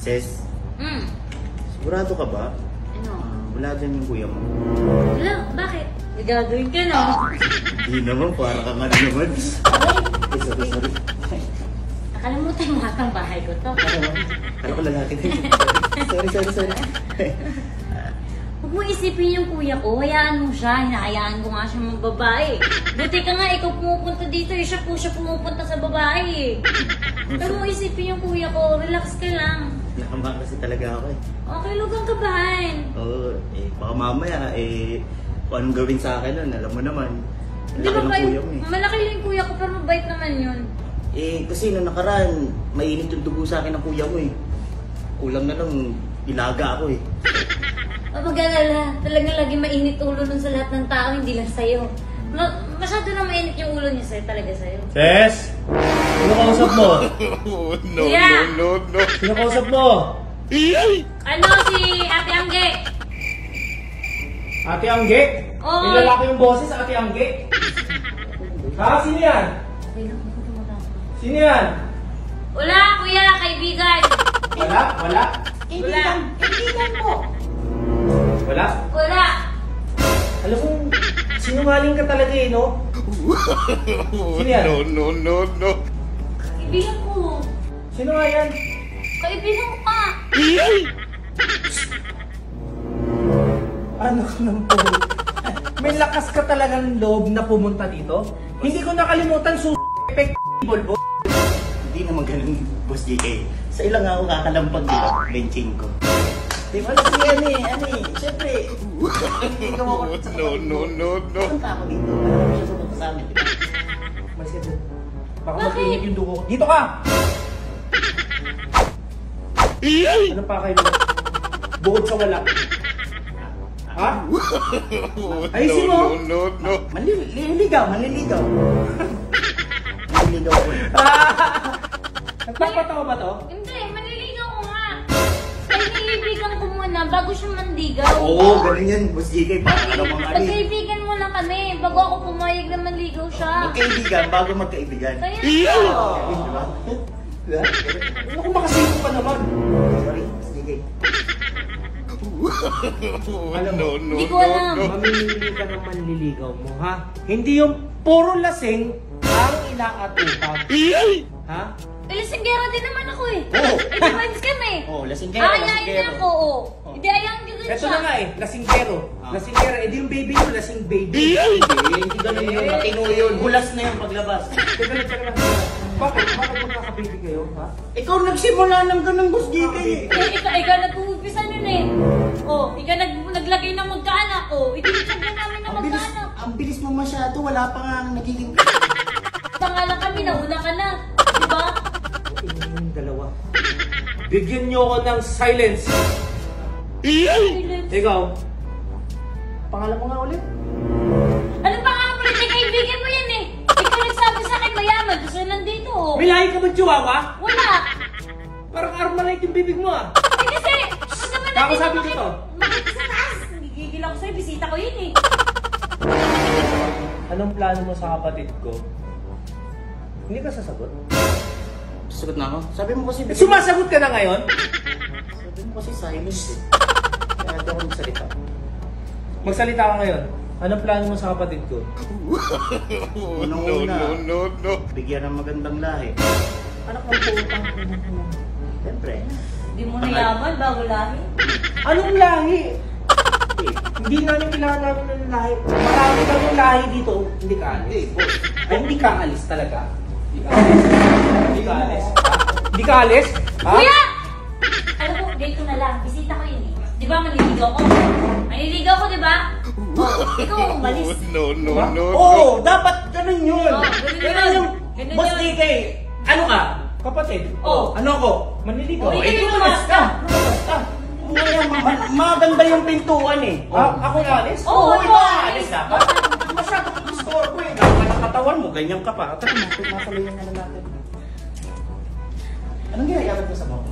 Ses, sigurado ka ba? Ano? Wala dyan yung kuya mo. Wala, bakit? Gagawin ka na. Hindi naman, para ka nga naman. Sorry. Nakalimutan mo atang bahay ko to. Kala ko lalaki din. Sorry. Huwag mo isipin yung kuya ko, hayaan mo siya, hinahayaan ko nga siya mga babae. Buti ka nga, ikaw pumupunta dito, siya pumupunta sa babae. Huwag mo isipin yung kuya ko, relax ka lang. Nakama kasi talaga ako eh. Okay, lugang kabahan. Oo, baka mamaya kung anong gawin sa akin nun, alam mo naman. Di ba Malaki ng kuya mo eh. malaki lang yung kuya ko, pero mabait naman yun. Kasi nung nakaraan, mainit yung dugo sa akin ng kuya mo eh. Kulang na lang, ilaga ako eh. Mag-alala, talagang lagi mainit ulo nun sa lahat ng tao, hindi lang sa'yo. Masyado na mainit yung ulo niya sa'yo, talaga sa'yo. Ses! Sino kausap mo? No. Sino kausap mo? Ano, si Ate Angge? Ate Angge? Oo. May lalaki yung boses, Ate Angge? Ha? Sino yan? Okay lang, hindi ko tumatawa. Sino yan? Wala, kuya, kaibigan. Wala? Kaibigan po. Wala? Wala. Alam mo, sinungaling ka talaga eh, no? Sino yan? No. Kaibigan ko. Sino nga yan? Kaibigan ko ka. Ano ka nang po? May lakas ka talagang loob na pumunta dito? Hindi ko nakalimutan Volvo. Hindi naman ganun, Boss JK. Sa ilang ako kakalampag dito, benching ko. Di ba kasi siyempre, hindi ka mo No. Punta ako dito, alam mo siya pupunta sa amin, di ba? Malis ka dun. Baka Bakit? mag-init yung dugo ko. Dito ka! Anong pa kayo? Bukod sa wala. Ha? Ayusin mo! No. Manliligaw. Manliligaw ko. Nagpapatawa ba to? Hindi, manliligaw ko nga. Kaibigan ko muna bago siya manligaw. Oo, ganun yan, Boss JK. Ano mga ali. Magkaibigan muna kami bago ako pumayag na manligaw siya. Magkaibigan bago magkaibigan. Kaya Di ba? Ano kung makasino pa naman? Sorry, Boss JK. Alam mo, Hindi ko alam. mamimili ka ng manliligaw mo, ha? Hindi yung puro lasing ang inaatupag. Ha? Lasinggero din naman ako eh. Oo. Friends kami. Oo, lasinggero, Ayayin lasinggero. niya ako, oo. Hindi, ayayin ko din Eto siya. na nga eh, lasinggero. Lasinggero, edi yung baby mo, lasing baby. Hindi ganun yun, matino yun. Hulas na yung paglabas. Teka lang. Bakit magkakababy kayo, ha? Ikaw nagsimula ng ganun, Boss JK. Ikaw nag-uumpisa nun eh. Oh, ikaw naglagay ng magkaanak ko. Itinitagyan namin ng magkaanak. Ang bilis mo masyado, wala pa nga nagiging... Pangalan kami, nauna ka na. Diba? Yung dalawa. Bigyan nyo ako ng silence. Ikaw, pangalan mo nga ulit? Ano pa nga pala, kaibigan mo yan eh. Ikaw nagsabi sa akin mayaman, gusto nandito oh. May lahi ka ba chihuahua? Wala. Parang Armalite yung bibig mo ah. Eh kasi, pag naman Kako sabi ko to. Makita sa taas. Nagigigil ako sa'yo, bisita ko yun eh. Anong plano mo sa kapatid ko? Hindi ka sasagot? Sagot na ako. Sabi mo kasi... Sumasagot ka na ngayon? Sabi mo kasi silence eh. Kaya hindi ako magsalita. Magsalita ka ngayon. Anong plano mo sa kapatid ko? Unang-una, No. bigyan ng magandang lahi. Anak ng putang. Siyempre. Hindi mo nayaman, bago lahi. Anong lahi? Hindi namin kailangan namin ng lahi. Marami kami lahi dito. Hindi ka alis. Ay, hindi ka alis talaga. Hindi ka alis. Hindi ka alis? Ha? Kuya! Alam ko, date ko na lang. Bisita ko yun eh. Di ba manliligaw ko? Manliligaw ko, di ba? Oh, ikaw umalis. No. Oo, dapat ganun yun. Oh, ganun yun. Ganun Boss yun. JK, ano ka? Kapatid. Oh. Ano ako? Manliligaw. Oh, ikaw yung lumas ka. Lumas ka. Maganda yung pintuan eh. Ako na alis? Oo, ikaw aalis dapat. Masyado kang store ko eh. Ang katawan mo, ganyan ka pa. Tara natin, masalayan na natin. Anong ginagawa mo sa bako?